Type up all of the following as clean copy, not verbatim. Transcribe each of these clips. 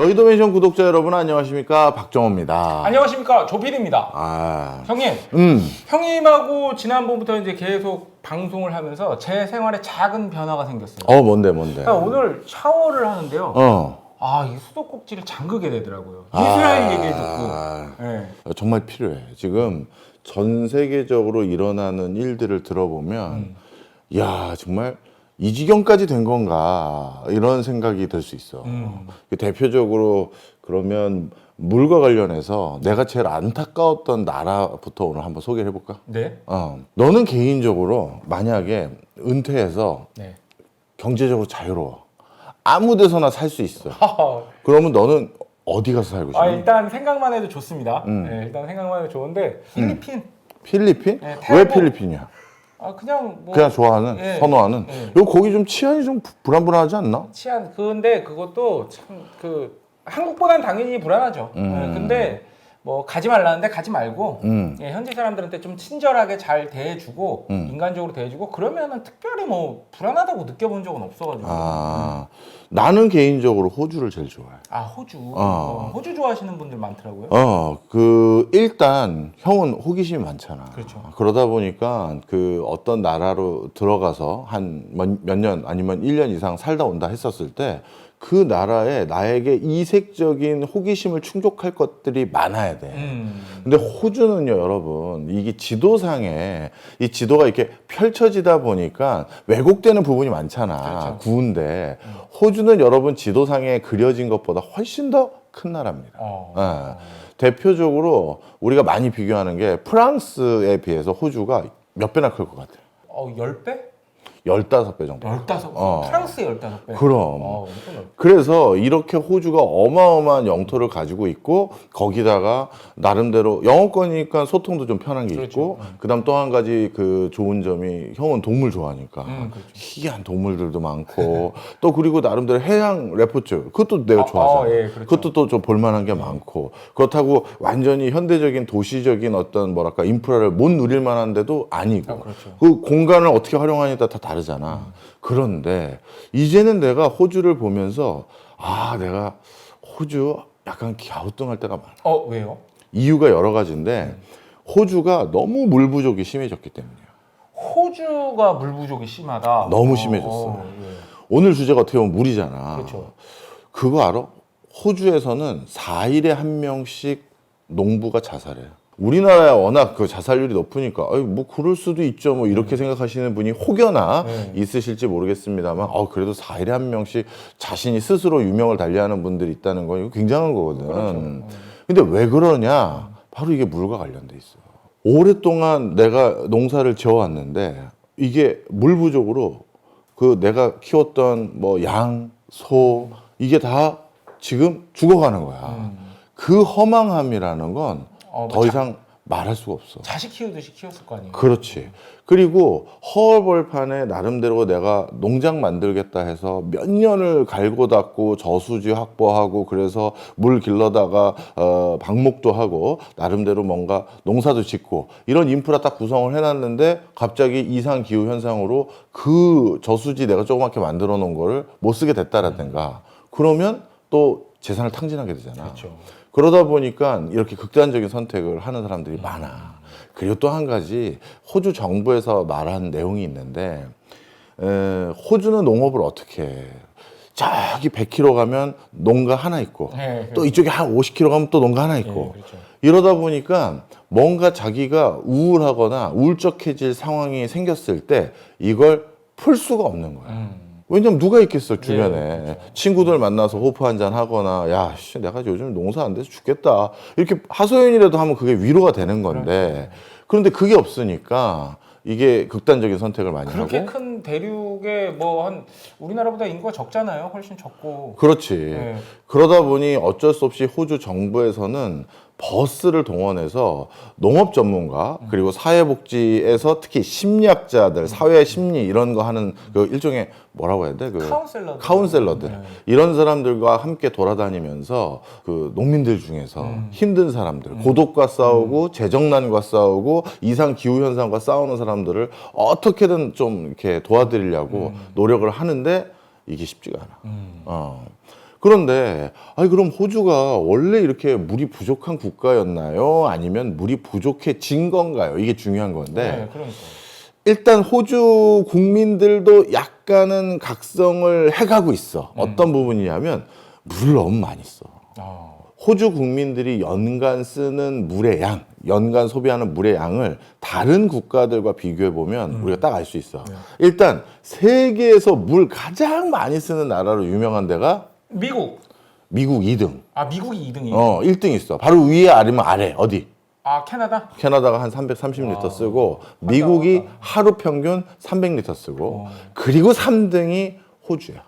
여의도 멘션 구독자 여러분 안녕하십니까, 박정호입니다. 안녕하십니까, 조PD입니다. 형님, 형님하고 지난번부터 이제 계속 방송을 하면서 제 생활에 작은 변화가 생겼어요. 뭔데? 그러니까 오늘 샤워를 하는데요. 이 수도꼭지를 잠그게 되더라고요. 이스라엘 얘기를 듣고. 네. 정말 필요해. 지금 전 세계적으로 일어나는 일들을 들어보면 야, 정말 이 지경까지 된 건가 이런 생각이 들 수 있어. 대표적으로 그러면 물과 관련해서 내가 제일 안타까웠던 나라부터 오늘 한번 소개를 해볼까? 네. 너는 개인적으로 만약에 은퇴해서 네. 경제적으로 자유로워, 아무 데서나 살 수 있어. 그러면 너는 어디 가서 살고 싶어? 일단 생각만 해도 좋습니다. 네, 일단 생각만 해도 좋은데 필리핀. 필리핀? 네, 왜 필리핀이야? 그냥 좋아하는, 예, 선호하는. 예. 요 거기 좀 치안이 좀 불안불안하지 않나? 근데 그것도 참 한국보다는 당연히 불안하죠. 근데 뭐 가지 말라는데 가지 말고 현지 사람들한테 좀 친절하게 잘 대해주고 인간적으로 대해주고 그러면은 특별히 뭐 불안하다고 느껴본 적은 없어가지고. 나는 개인적으로 호주를 제일 좋아해. 호주. 호주 좋아하시는 분들 많더라고요. 일단 형은 호기심이 많잖아. 그렇죠. 그러다 보니까 어떤 나라로 들어가서 한 몇 년 아니면 1년 이상 살다 온다 했었을 때 그 나라에 나에게 이색적인 호기심을 충족할 것들이 많아야 돼. 근데 호주는요, 여러분, 이게 지도상에 이 지도가 이렇게 펼쳐지다 보니까 왜곡되는 부분이 많잖아. 그렇죠. 구운데 호주는 여러분 지도상에 그려진 것보다 훨씬 더 큰 나라입니다. 대표적으로 우리가 많이 비교하는 게 프랑스에 비해서 호주가 몇 배나 클 것 같아요? 10배? 15배 정도. 15배? 프랑스에 15배? 그럼. 그래서 이렇게 호주가 어마어마한 영토를 가지고 있고, 거기다가 나름대로 영어권이니까 소통도 좀 편한 게 있고, 그다음 또 한 가지 좋은 점이, 형은 동물 좋아하니까 그렇죠. 희귀한 동물들도 많고, 또 그리고 나름대로 해양 레포츠, 그것도 내가 좋아하잖아. 예, 그렇죠. 그것도 또 좀 볼만한 게 많고, 그렇다고 완전히 현대적인 도시적인 어떤 뭐랄까 인프라를 못 누릴 만한데도 아니고, 그렇죠. 그 공간을 어떻게 활용하냐에 따라 다 다르잖아. 그런데 이제는 내가 호주를 보면서 내가 호주 약간 갸우뚱할 때가 많아. 왜요? 이유가 여러 가지인데 호주가 너무 물 부족이 심해졌기 때문이야. 호주가 물 부족이 심하다. 너무 심해졌어. 예. 오늘 주제가 어떻게 보면 물이잖아. 그렇죠. 그거 알아? 호주에서는 4일에 한 명씩 농부가 자살해. 우리나라야 워낙 자살률이 높으니까 뭐 그럴 수도 있죠, 뭐 이렇게 생각하시는 분이 혹여나 있으실지 모르겠습니다만 그래도 4일에 한 명씩 자신이 스스로 유명을 달리하는 분들이 있다는 건 이거 굉장한 거거든. 그렇죠. 근데 왜 그러냐? 바로 이게 물과 관련돼 있어. 오랫동안 내가 농사를 지어왔는데 이게 물 부족으로 내가 키웠던 뭐 양, 소 이게 다 지금 죽어가는 거야. 그 허망함이라는 건 더 이상 말할 수가 없어. 자식 키우듯이 키웠을 거 아니에요. 그렇지. 그리고 허허벌판에 나름대로 내가 농장 만들겠다 해서 몇 년을 갈고 닦고 저수지 확보하고 그래서 물 길러다가 방목도 하고 나름대로 뭔가 농사도 짓고 이런 인프라 딱 구성을 해놨는데 갑자기 이상 기후 현상으로 그 저수지 내가 조그맣게 만들어 놓은 거를 못 쓰게 됐다라든가 그러면 또 재산을 탕진하게 되잖아. 그렇죠. 그러다 보니까 이렇게 극단적인 선택을 하는 사람들이 많아. 그리고 또 한 가지 호주 정부에서 말한 내용이 있는데 호주는 농업을 어떻게 해? 저기 100km 가면 농가 하나 있고 또 이쪽에 한 50km 가면 또 농가 하나 있고 그렇죠. 이러다 보니까 뭔가 자기가 우울하거나 우울적해질 상황이 생겼을 때 이걸 풀 수가 없는 거야. 왜냐면 누가 있겠어 주변에. 그렇죠. 친구들 만나서 호프 한잔 하거나 야 내가 요즘 농사 안 돼서 죽겠다 이렇게 하소연이라도 하면 그게 위로가 되는 건데 그런데 그게 없으니까 이게 극단적인 선택을 많이 그렇게 하고. 큰 대륙에 우리나라보다 인구가 적잖아요. 훨씬 적고. 그렇지. 그러다 보니 어쩔 수 없이 호주 정부에서는 버스를 동원해서 농업 전문가 그리고 사회복지에서 특히 심리학자들, 사회 심리 이런 거 하는 일종의 뭐라고 해야 돼? 카운셀러들. 이런 사람들과 함께 돌아다니면서 농민들 중에서 힘든 사람들, 고독과 싸우고 재정난과 싸우고 이상 기후 현상과 싸우는 사람들을 어떻게든 좀 이렇게 도와드리려고 노력을 하는데 이게 쉽지가 않아. 그런데 아니 그럼 호주가 원래 이렇게 물이 부족한 국가였나요? 아니면 물이 부족해진 건가요? 이게 중요한 건데 네, 그러니까. 일단 호주 국민들도 약간은 각성을 해가고 있어. 어떤 부분이냐면 물을 너무 많이 써. 아, 호주 국민들이 연간 쓰는 물의 양, 연간 소비하는 물의 양을 다른 국가들과 비교해 보면 우리가 딱 알 수 있어. 일단 세계에서 물 가장 많이 쓰는 나라로 유명한 데가 미국 2등. 아 미국이 2등이. 1등 있어. 바로 위에 아니면 아래 어디? 아 캐나다? 캐나다가 한 330리터 쓰고 미국이 하루 평균 300리터 쓰고 그리고 3등이 호주야.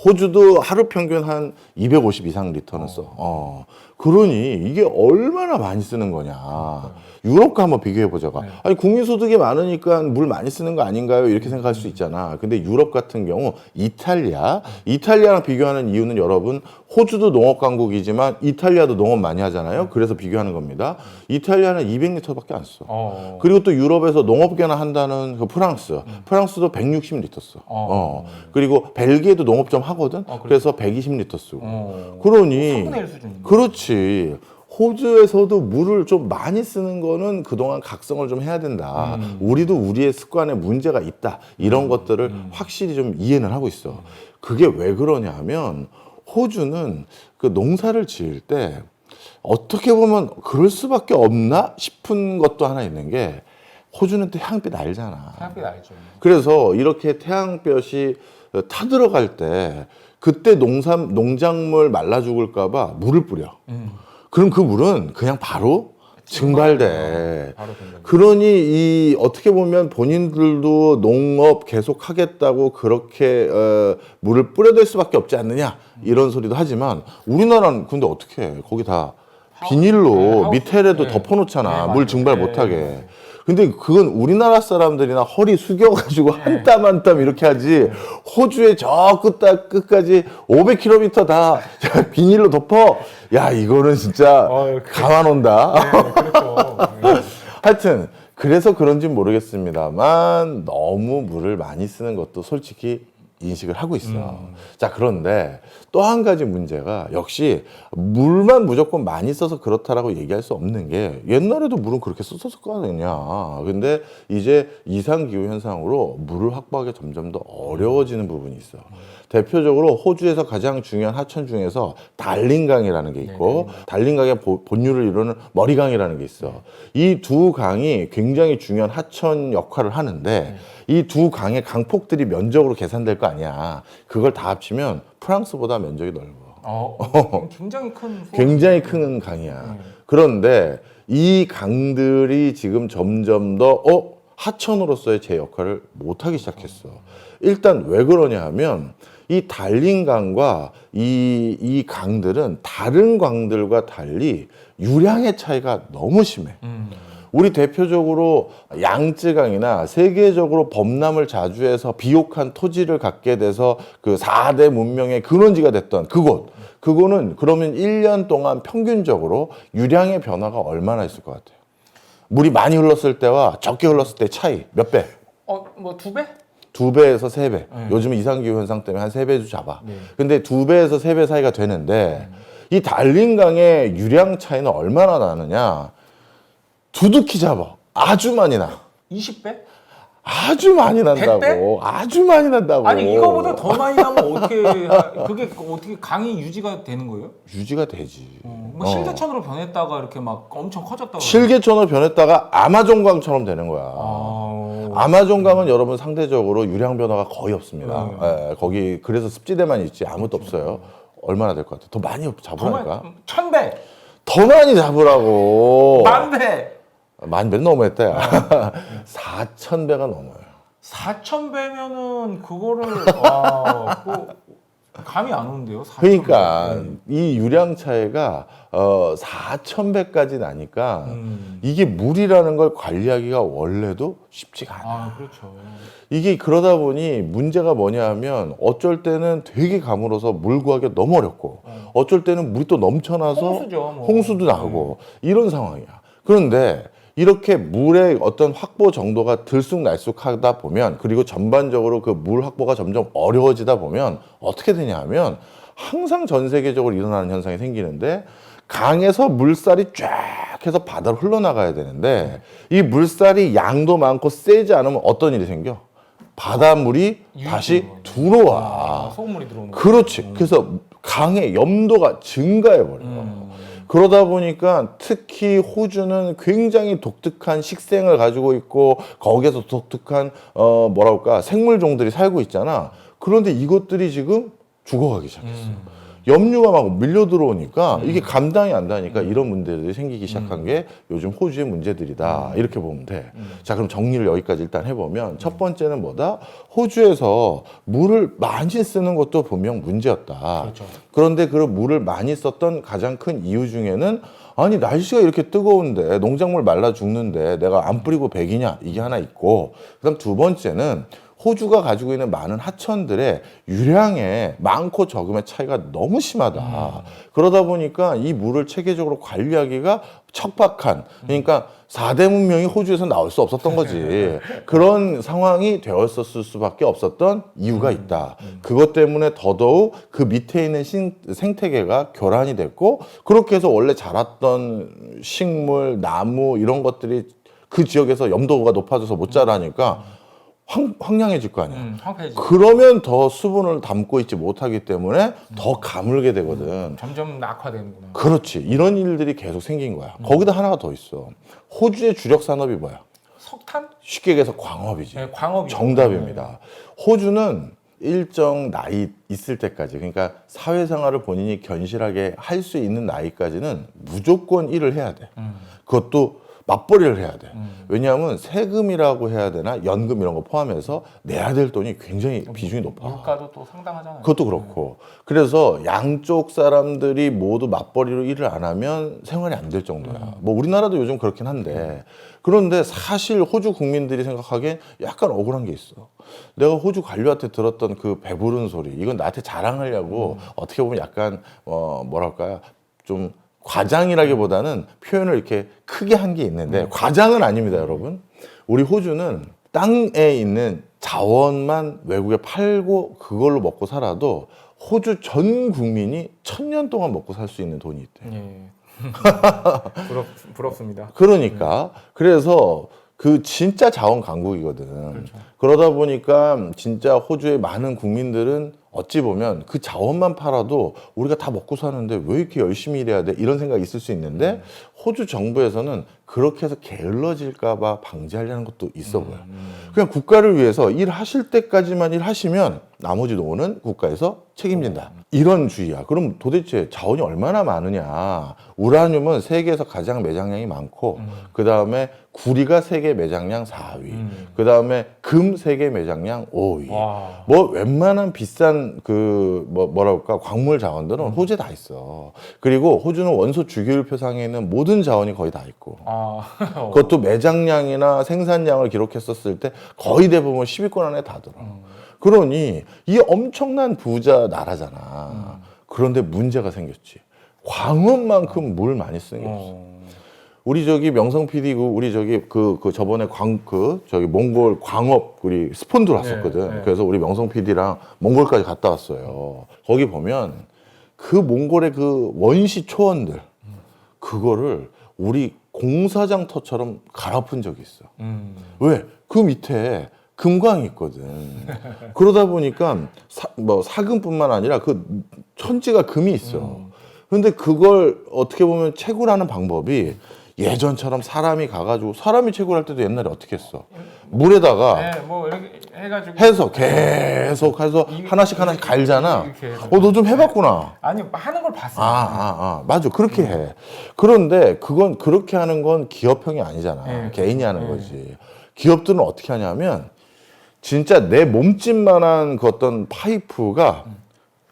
호주도 하루 평균 한 250 이상 리터는 써. 그러니 이게 얼마나 많이 쓰는 거냐. 유럽과 한번 비교해 보자가. 아니 국민소득이 많으니까 물 많이 쓰는 거 아닌가요? 이렇게 생각할 수 있잖아. 근데 유럽 같은 경우 이탈리아랑 비교하는 이유는 여러분 호주도 농업 강국이지만 이탈리아도 농업 많이 하잖아요. 그래서 비교하는 겁니다. 이탈리아는 200리터밖에 안 써. 그리고 또 유럽에서 농업계나 한다는 그 프랑스도 160리터 써. 그리고 벨기에도 농업 좀 하거든. 그래서 120리터 쓰고. 그러니 3분의 1 수준인데. 그렇지. 호주에서도 물을 좀 많이 쓰는 거는 그동안 각성을 좀 해야 된다. 우리도 우리의 습관에 문제가 있다. 이런 것들을 확실히 좀 이해는 하고 있어. 그게 왜 그러냐 하면 호주는 그 농사를 지을 때 어떻게 보면 그럴 수밖에 없나 싶은 것도 하나 있는 게 호주는 또 태양빛 알잖아. 태양빛 알죠. 그래서 이렇게 태양볕이 타들어갈 때 그때 농작물 말라 죽을까봐 물을 뿌려. 그럼 그 물은 그냥 바로 증발돼. 바로 된다. 그러니 이 어떻게 보면 본인들도 농업 계속 하겠다고 그렇게 물을 뿌려댈 수밖에 없지 않느냐 이런 소리도 하지만 우리나라는 근데 어떻게 해? 거기 다 비닐로 밑에라도 덮어놓잖아. 물 증발 못하게. 근데 그건 우리나라 사람들이나 허리 숙여가지고 한 땀 한 땀 이렇게 하지 호주의 저 끝까지 500km 다 비닐로 덮어. 야 이거는 진짜 가만 온다. 그렇죠. 하여튼 그래서 그런지 모르겠습니다만 너무 물을 많이 쓰는 것도 솔직히 인식을 하고 있어. 자, 그런데 또 한 가지 문제가 역시 물만 무조건 많이 써서 그렇다라고 얘기할 수 없는 게 옛날에도 물은 그렇게 썼을 거 아니냐. 근데 이제 이상기후 현상으로 물을 확보하기 점점 더 어려워지는 부분이 있어. 대표적으로 호주에서 가장 중요한 하천 중에서 달링강이라는 게 있고 달링강의 본류를 이루는 머리강이라는 게 있어. 이 두 강이 굉장히 중요한 하천 역할을 하는데 이 두 강의 강폭들이 면적으로 계산될 거 아니야. 그걸 다 합치면 프랑스보다 면적이 넓어. 굉장히 큰 강이야. 그런데 이 강들이 지금 점점 더 하천으로서의 제 역할을 못하기 시작했어. 일단 왜 그러냐 하면 이 달링강과 이 강들은 다른 강들과 달리 유량의 차이가 너무 심해. 우리 대표적으로 양쯔강이나 세계적으로 범람을 자주 해서 비옥한 토지를 갖게 돼서 그 4대 문명의 근원지가 됐던 그거는 그러면 1년 동안 평균적으로 유량의 변화가 얼마나 있을 것 같아요? 물이 많이 흘렀을 때와 적게 흘렀을 때 차이 몇 배? 뭐 2배? 2배에서 3배. 요즘 이상기후 현상 때문에 한 3배 잡아. 근데 2배에서 3배 사이가 되는데 이 달링강의 유량 차이는 얼마나 나느냐? 두둑히 잡아. 아주 많이 나. 20배? 아주 많이 난다고. 100배? 아주 많이 난다고. 아니 이거보다 더 많이 나면 그게 어떻게 강이 유지가 되는 거예요? 유지가 되지. 뭐 실개천으로 변했다가 이렇게 막 엄청 커졌다가 실개천으로 변했다가 아마존강처럼 되는 거야. 아마존강은 여러분 상대적으로 유량 변화가 거의 없습니다. 예, 거기 그래서 습지대만 있지 아무것도 없어요. 얼마나 될 것 같아? 더 많이 잡으라니까. 1000배. 더 많이 잡으라고. 10,000배. 10,000배는 너무했다. 야. 4,000배가 넘어요. 4,000배면은 그거를 감이 안 오는데요. 4,000배. 그러니까 이 유량 차이가 4,000배까지 나니까 이게 물이라는 걸 관리하기가 원래도 쉽지가 않아. 그렇죠. 이게 그러다 보니 문제가 뭐냐 하면 어쩔 때는 되게 가물어서 물 구하기가 너무 어렵고 어쩔 때는 물이 또 넘쳐나서 홍수죠, 뭐. 홍수도 나고 이런 상황이야. 그런데 이렇게 물의 어떤 확보 정도가 들쑥날쑥하다 보면 그리고 전반적으로 그 물 확보가 점점 어려워지다 보면 어떻게 되냐 하면 항상 전 세계적으로 일어나는 현상이 생기는데 강에서 물살이 쫙 해서 바다로 흘러나가야 되는데 이 물살이 양도 많고 세지 않으면 어떤 일이 생겨? 바닷물이 다시 들어와. 소금물이 들어오는 거. 그렇지. 그래서 강의 염도가 증가해 버려요. 그러다 보니까 특히 호주는 굉장히 독특한 식생을 가지고 있고 거기에서 독특한 뭐랄까 생물종들이 살고 있잖아. 그런데 이것들이 지금 죽어가기 시작했어. 염류가 막 밀려 들어오니까 이게 감당이 안 되니까 이런 문제들이 생기기 시작한 게 요즘 호주의 문제들이다. 이렇게 보면 돼. 자, 그럼 정리를 여기까지 일단 해보면 첫 번째는 뭐다? 호주에서 물을 많이 쓰는 것도 분명 문제였다. 그렇죠. 그런데 그 물을 많이 썼던 가장 큰 이유 중에는 아니 날씨가 이렇게 뜨거운데 농작물 말라 죽는데 내가 안 뿌리고 백이냐 이게 하나 있고 그다음 두 번째는 호주가 가지고 있는 많은 하천들의 유량에 많고 적음의 차이가 너무 심하다. 그러다 보니까 이 물을 체계적으로 관리하기가 척박한, 그러니까 4대 문명이 호주에서 나올 수 없었던 거지. 그런 상황이 되었었을 수밖에 없었던 이유가 있다. 그것 때문에 더더욱 그 밑에 있는 생태계가 교란이 됐고 그렇게 해서 원래 자랐던 식물, 나무 이런 것들이 그 지역에서 염도가 높아져서 못 자라니까 황량해질 거 아니야. 황폐해지. 그러면 더 수분을 담고 있지 못하기 때문에 더 가물게 되거든. 점점 낙화되는구나. 그렇지. 이런 일들이 계속 생긴 거야. 거기다 하나가 더 있어. 호주의 주력 산업이 뭐야? 석탄? 쉽게 얘기해서 광업이지. 네, 광업이. 정답입니다. 호주는 일정 나이 있을 때까지, 그러니까 사회생활을 본인이 견실하게 할 수 있는 나이까지는 무조건 일을 해야 돼. 그것도 맞벌이를 해야 돼. 왜냐하면 세금이라고 해야 되나 연금 이런 거 포함해서 내야 될 돈이 굉장히 비중이 높아. 물가도 또 상당하잖아요. 그것도 그렇고. 그래서 양쪽 사람들이 모두 맞벌이로 일을 안 하면 생활이 안 될 정도야. 뭐 우리나라도 요즘 그렇긴 한데. 그런데 사실 호주 국민들이 생각하기엔 약간 억울한 게 있어. 내가 호주 관료한테 들었던 그 배부른 소리, 이건 나한테 자랑하려고 어떻게 보면 약간 뭐랄까요, 좀 과장이라기보다는 표현을 이렇게 크게 한 게 있는데 과장은 아닙니다, 여러분. 우리 호주는 땅에 있는 자원만 외국에 팔고 그걸로 먹고 살아도 호주 전 국민이 1000년 동안 먹고 살 수 있는 돈이 있대. 예. 부럽습니다. 그러니까 그래서 그 진짜 자원 강국이거든. 그렇죠. 그러다 보니까 진짜 호주의 많은 국민들은 어찌 보면 그 자원만 팔아도 우리가 다 먹고 사는데 왜 이렇게 열심히 일해야 돼? 이런 생각이 있을 수 있는데 호주 정부에서는 그렇게 해서 게을러질까 봐 방지하려는 것도 있어 보여. 그냥 국가를 위해서 일하실 때까지만 일하시면 나머지 노는 국가에서 책임진다. 이런 주의야. 그럼 도대체 자원이 얼마나 많으냐. 우라늄은 세계에서 가장 매장량이 많고 그 다음에 구리가 세계 매장량 4위. 그 다음에 금 세계 매장량 5위. 와. 뭐 웬만한 비싼 뭐랄까 광물 자원들은 호주에 다 있어. 그리고 호주는 원소 주기율표상에 있는 모든 자원이 거의 다 있고. 그것도 매장량이나 생산량을 기록했었을 때 거의 대부분 10위권 안에 다 들어. 그러니 이 엄청난 부자 나라잖아. 그런데 문제가 생겼지. 광업만큼 물 많이 쓰는 게 없어. 우리 저기 명성 PD 우리 저기 저번에 저기 몽골 광업 우리 스폰 들어왔었거든. 네. 그래서 우리 명성 PD랑 몽골까지 갔다 왔어요. 거기 보면 그 몽골의 그 원시 초원들 그거를 우리 공사장터처럼 갈아푼 적이 있어. 왜? 그 밑에 금광이 있거든. 그러다 보니까 사금뿐만 아니라 그 천지가 금이 있어. 근데 그걸 어떻게 보면 채굴하는 방법이 예전처럼 사람이 가가지고 사람이 채굴할 때도 옛날에 어떻게 했어? 물에다가 네, 뭐 이렇게 해가지고 해서 계속 해서 하나씩 갈잖아. 너 좀 해봤구나. 아니 하는 걸 봤어요. 맞아. 그렇게 해. 그런데 그건 그렇게 하는 건 기업형이 아니잖아. 개인이 하는 거지. 기업들은 어떻게 하냐면 진짜 내 몸집만한 그 어떤 파이프가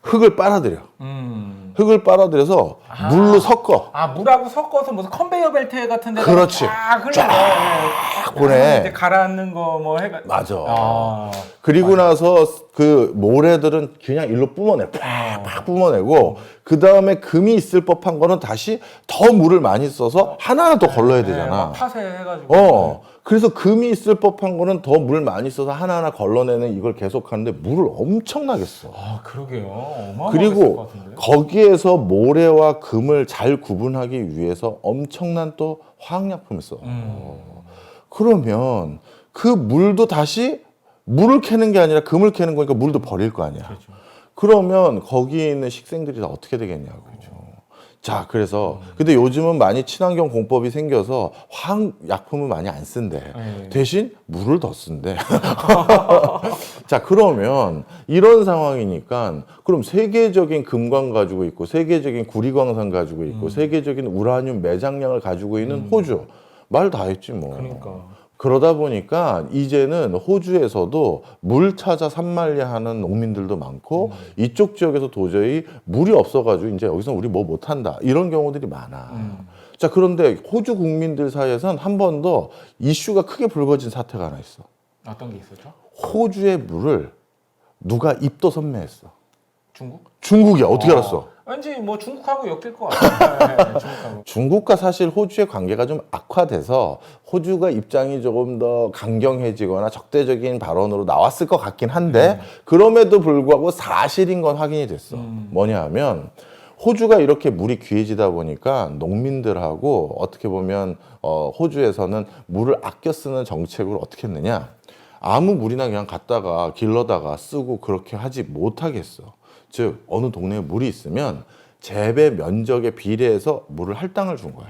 흙을 빨아들여. 흙을 빨아들여서 물로 섞어. 아, 물하고 섞어서 무슨 컨베이어 벨트 같은 데다 그렇지. 쫙 보내. 이제 가라앉는 거 뭐 해가. 맞아. 아, 그리고 나서 그 모래들은 그냥 일로 뿜어내. 팍팍 뿜어내고 그 다음에 금이 있을 법한 거는 다시 더 물을 많이 써서 하나하나 또 걸러야 되잖아. 막 파쇄 해가지고. 그래서 금이 있을 법한 거는 더 물 많이 써서 하나하나 걸러내는 이걸 계속 하는데 물을 엄청나게 써. 아, 그러게요. 어마어마했을 그리고 것 같은데. 거기에서 모래와 금을 잘 구분하기 위해서 엄청난 또 화학약품을 써. 그러면 그 물도 다시 물을 캐는 게 아니라 금을 캐는 거니까 물도 버릴 거 아니야. 그렇죠. 그러면 거기에 있는 식생들이 다 어떻게 되겠냐고. 자, 그래서 근데 요즘은 많이 친환경 공법이 생겨서 화학약품을 많이 안 쓴대. 대신 물을 더 쓴대. 자, 그러면 이런 상황이니까 그럼 세계적인 금광 가지고 있고 세계적인 구리광산 가지고 있고 세계적인 우라늄 매장량을 가지고 있는 호주 말 다 했지 뭐. 그러니까. 그러다 보니까 이제는 호주에서도 물 찾아 산만리하는 농민들도 많고 이쪽 지역에서 도저히 물이 없어가지고 이제 여기서 우리 뭐 못한다 이런 경우들이 많아. 자, 그런데 호주 국민들 사이에선 한 번 더 이슈가 크게 불거진 사태가 하나 있어. 어떤 게 있었죠? 호주의 물을 누가 입도 선매했어. 중국? 중국이야. 어떻게 알았어? 왠지 뭐 중국하고 엮일 것 같아요. 네, 중국하고. 중국과 사실 호주의 관계가 좀 악화돼서 호주가 입장이 조금 더 강경해지거나 적대적인 발언으로 나왔을 것 같긴 한데 그럼에도 불구하고 사실인 건 확인이 됐어. 뭐냐 하면 호주가 이렇게 물이 귀해지다 보니까 농민들하고 어떻게 보면 호주에서는 물을 아껴 쓰는 정책으로 어떻게 했느냐. 아무 물이나 그냥 갖다가 길러다가 쓰고 그렇게 하지 못하겠어. 즉 어느 동네에 물이 있으면 재배 면적에 비례해서 물을 할당을 준 거야.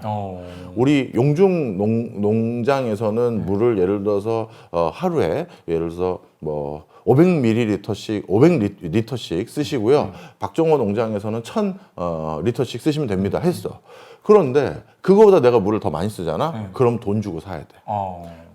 우리 용중 농장에서는 물을 예를 들어서 하루에 예를 들어서 뭐 500ml씩 500리터씩 쓰시고요. 박정호 농장에서는 1000리터씩 쓰시면 됩니다. 했어. 그런데 그거보다 내가 물을 더 많이 쓰잖아. 그럼 돈 주고 사야 돼.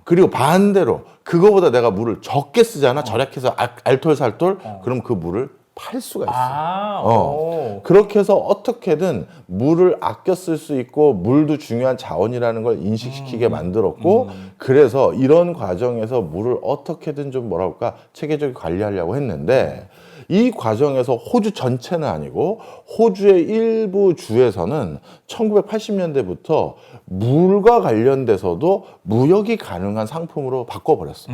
그리고 반대로 그거보다 내가 물을 적게 쓰잖아. 절약해서 알톨살톨. 그럼 그 물을 팔 수가 있어. 그렇게 해서 어떻게든 물을 아껴 쓸 수 있고 물도 중요한 자원이라는 걸 인식시키게 만들었고 그래서 이런 과정에서 물을 어떻게든 좀 뭐라 할까 체계적으로 관리하려고 했는데 이 과정에서 호주 전체는 아니고 호주의 일부 주에서는 1980년대부터 물과 관련돼서도 무역이 가능한 상품으로 바꿔버렸어.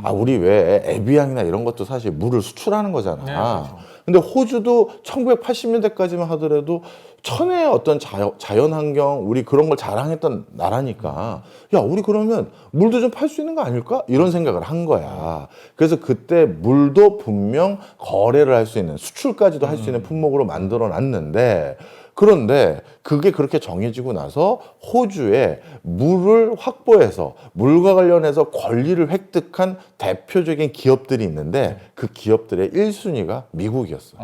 아, 우리 왜 에비앙이나 이런 것도 사실 물을 수출하는 거잖아. 네, 그렇죠. 근데 호주도 1980년대까지만 하더라도 천혜의 어떤 자연 환경, 우리 그런 걸 자랑했던 나라니까, 야, 우리 그러면 물도 좀 팔 수 있는 거 아닐까? 이런 생각을 한 거야. 그래서 그때 물도 분명 거래를 할 수 있는, 수출까지도 할 수 있는 품목으로 만들어 놨는데, 그런데 그게 그렇게 정해지고 나서 호주에 물을 확보해서 물과 관련해서 권리를 획득한 대표적인 기업들이 있는데 그 기업들의 1순위가 미국이었어.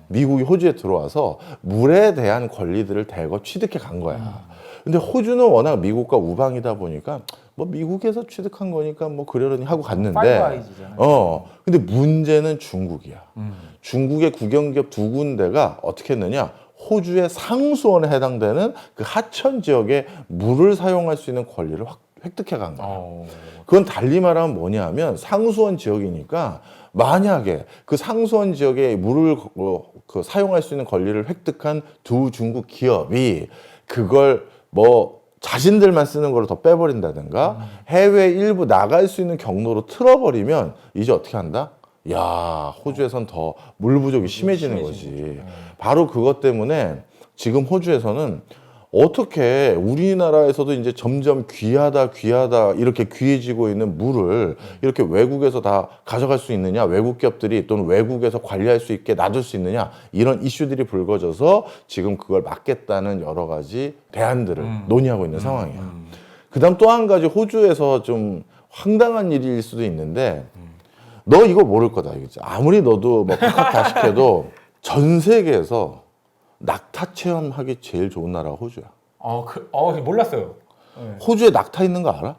미국이 호주에 들어와서 물에 대한 권리들을 대거 취득해 간 거야. 근데 호주는 워낙 미국과 우방이다 보니까 뭐 미국에서 취득한 거니까 뭐 그러려니 하고 갔는데 근데 문제는 중국이야. 중국의 국영기업 두 군데가 어떻게 했느냐? 호주의 상수원에 해당되는 그 하천 지역에 물을 사용할 수 있는 권리를 획득해 간 거야. 그건 달리 말하면 뭐냐 하면 상수원 지역이니까 만약에 그 상수원 지역에 물을 사용할 수 있는 권리를 획득한 두 중국 기업이 그걸 뭐 자신들만 쓰는 걸 더 빼버린다든가 해외 일부 나갈 수 있는 경로로 틀어버리면 이제 어떻게 한다? 야, 호주에선 더 물 부족이 심해지는 거지. 바로 그것 때문에 지금 호주에서는 어떻게 우리나라에서도 이제 점점 귀하다 이렇게 귀해지고 있는 물을 이렇게 외국에서 다 가져갈 수 있느냐, 외국 기업들이 또는 외국에서 관리할 수 있게 놔둘 수 있느냐, 이런 이슈들이 불거져서 지금 그걸 막겠다는 여러 가지 대안들을 논의하고 있는 상황이야. 그다음 또 한 가지 호주에서 좀 황당한 일일 수도 있는데 너 이거 모를 거다. 아무리 너도 뭐 팍팍다식해도 전 세계에서 낙타 체험하기 제일 좋은 나라가 호주야. 몰랐어요. 네. 호주에 낙타 있는 거 알아?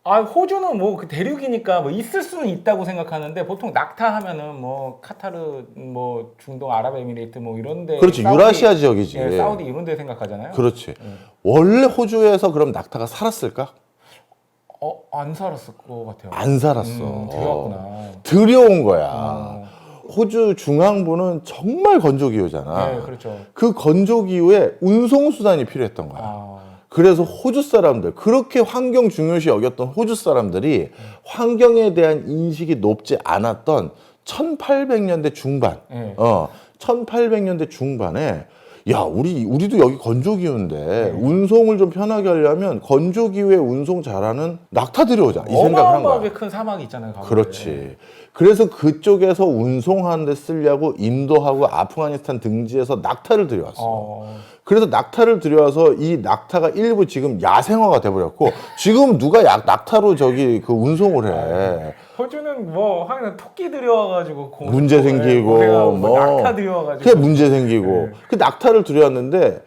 아, 호주는 뭐 그 대륙이니까 뭐 있을 수는 있다고 생각하는데 보통 낙타 하면은 뭐 카타르, 뭐 중동 아랍에미레이트 뭐 이런데 그렇지, 유라시아 지역이지. 예, 사우디 이런데 생각하잖아요. 그렇지. 원래 호주에서 그럼 낙타가 살았을까? 안 살았을 것 같아요. 안 살았어. 들어왔구나. 들여온 거야. 호주 중앙부는 정말 건조기후잖아. 네, 그렇죠. 그 건조기후에 운송수단이 필요했던 거야. 아, 그래서 호주 사람들, 그렇게 환경 중요시 여겼던 호주 사람들이 환경에 대한 인식이 높지 않았던 1800년대 중반, 네. 1800년대 중반에 야, 우리도 여기 건조기후인데 운송을 좀 편하게 하려면 건조기후에 운송 잘하는 낙타 들여오자. 이 생각을 한 거야. 어마어마하게 큰 사막이 있잖아요. 가운데. 그렇지. 그래서 그쪽에서 운송하는 데 쓰려고 인도하고 아프가니스탄 등지에서 낙타를 들여왔어. 그래서 낙타를 들여와서 이 낙타가 일부 지금 야생화가 돼버렸고 지금 누가 낙타로 저기 그 운송을 해. 호주는 뭐 하여간 토끼 들여와가지고 문제 생기고 뭐 낙타 들여와가지고 그게 문제 생기고 그 낙타를 들여왔는데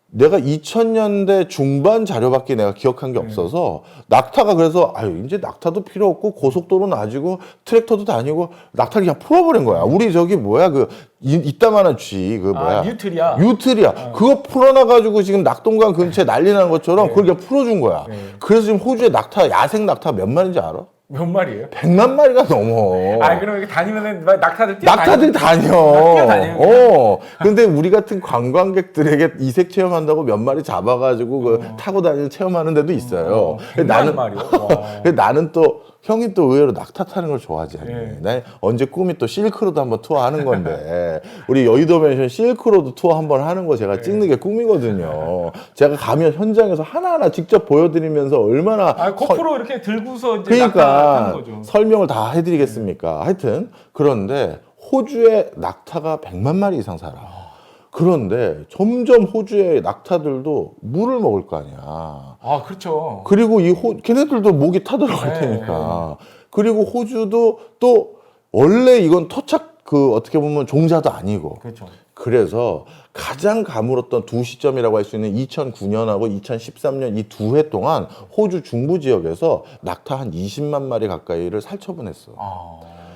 내가 2000년대 중반 자료밖에 내가 기억한 게 없어서 낙타가 그래서 아유 이제 낙타도 필요 없고 고속도로 나지고 트랙터도 다니고 낙타를 그냥 풀어버린 거야. 우리 저기 뭐야 그 이따만한 쥐 그 뭐야 유트리아 그거 풀어놔가지고 지금 낙동강 근처에 난리 나는 것처럼 그걸 그냥 풀어준 거야. 그래서 지금 호주에 낙타 야생 낙타 몇 마리인지 알아? 몇 마리예요? 100만 마리가 넘어. 아, 그럼 이렇게 다니면은 낙타들 낙타들이 다녀. 뛰어다녀요. 근데 우리 같은 관광객들에게 이색 체험한다고 몇 마리 잡아가지고 그 타고 다니는 체험하는 데도 있어요. 근데 나는 또 형이 또 의외로 낙타 타는 걸 좋아하지 않니? 나 언제 꿈이 또 실크로드 한번 투어 하는 건데 우리 여의도 멘션 실크로드 투어 한번 하는 거 제가 찍는 게 꿈이거든요. 제가 가면 현장에서 하나하나 직접 보여드리면서 얼마나 코프로 이렇게 들고서 이제 그러니까 낙타 타는 거죠. 설명을 다 해드리겠습니까? 하여튼 그런데 호주에 낙타가 100만 마리 이상 살아. 그런데 점점 호주의 낙타들도 물을 먹을 거 아니야. 아, 그렇죠. 그리고 걔네들도 목이 타들어갈 테니까. 그리고 호주도 또 원래 이건 토착 어떻게 보면 종자도 아니고. 그렇죠. 그래서 가장 가물었던 두 시점이라고 할 수 있는 2009년하고 2013년 이 두 해 동안 호주 중부 지역에서 낙타 한 20만 마리 가까이를 살처분했어.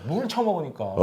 물 처먹으니까.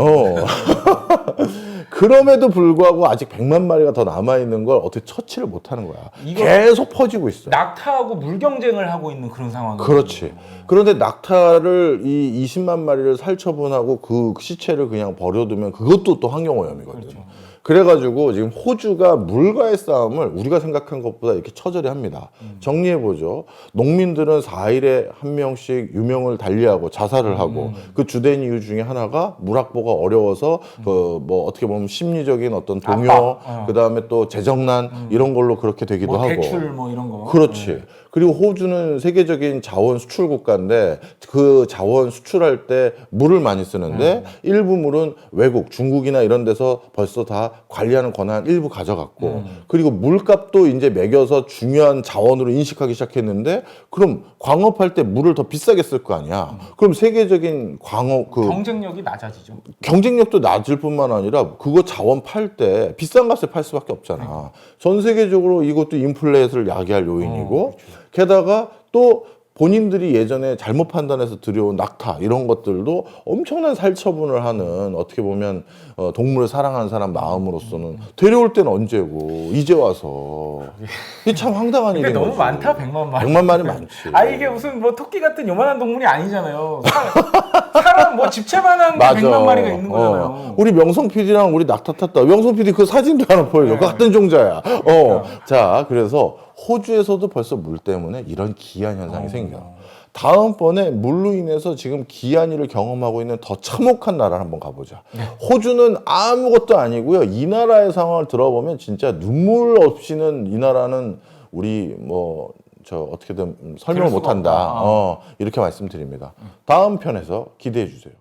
그럼에도 불구하고 아직 100만 마리가 더 남아있는 걸 어떻게 처치를 못하는 거야. 계속 퍼지고 있어. 낙타하고 물 경쟁을 하고 있는 그런 상황이에요. 그렇지. 그런데 낙타를 이 20만 마리를 살처분하고 그 시체를 그냥 버려두면 그것도 또 환경오염이거든. 그렇죠. 그래가지고 지금 호주가 물과의 싸움을 우리가 생각한 것보다 이렇게 처절히 합니다. 정리해보죠. 농민들은 4일에 한 명씩 유명을 달리하고 자살을 하고 그 주된 이유 중에 하나가 물 확보가 어려워서 뭐 어떻게 보면 심리적인 어떤 동요, 그 다음에 또 재정난 이런 걸로 그렇게 되기도 뭐 하고. 대출 뭐 이런 거. 그렇지. 그리고 호주는 세계적인 자원 수출 국가인데 그 자원 수출할 때 물을 많이 쓰는데 일부 물은 외국, 중국이나 이런 데서 벌써 다 관리하는 권한 일부 가져갔고 그리고 물값도 이제 매겨서 중요한 자원으로 인식하기 시작했는데 그럼 광업할 때 물을 더 비싸게 쓸 거 아니야. 그럼 세계적인 광업 경쟁력이 낮아지죠. 경쟁력도 낮을 뿐만 아니라 그거 자원 팔 때 비싼 값에 팔 수밖에 없잖아. 전 세계적으로 이것도 인플레이트를 야기할 요인이고 게다가 또 본인들이 예전에 잘못 판단해서 들여온 낙타 이런 것들도 엄청난 살처분을 하는 어떻게 보면 동물을 사랑하는 사람 마음으로서는 데려올 때는 언제고 이제 와서 이게 참 황당한 근데 일인 너무 거지. 많다 100만 마리. 100만 마리 많지. 이게 무슨 뭐 토끼 같은 요만한 동물이 아니잖아요. 사람 뭐 집채만한 게 맞아. 100만 마리가 있는 거잖아요. 우리 명성 PD랑 우리 낙타 탔다. 명성 PD 그 사진도 하나 보여줘. 같은 종자야. 자, 그래서 호주에서도 벌써 물 때문에 이런 기한 현상이 생겨. 다음번에 물로 인해서 지금 기한이를 경험하고 있는 더 참혹한 나라를 한번 가보자. 호주는 아무것도 아니고요. 이 나라의 상황을 들어보면 진짜 눈물 없이는 이 나라는 우리 어떻게든 설명을 못한다. 이렇게 말씀드립니다. 다음 편에서 기대해 주세요.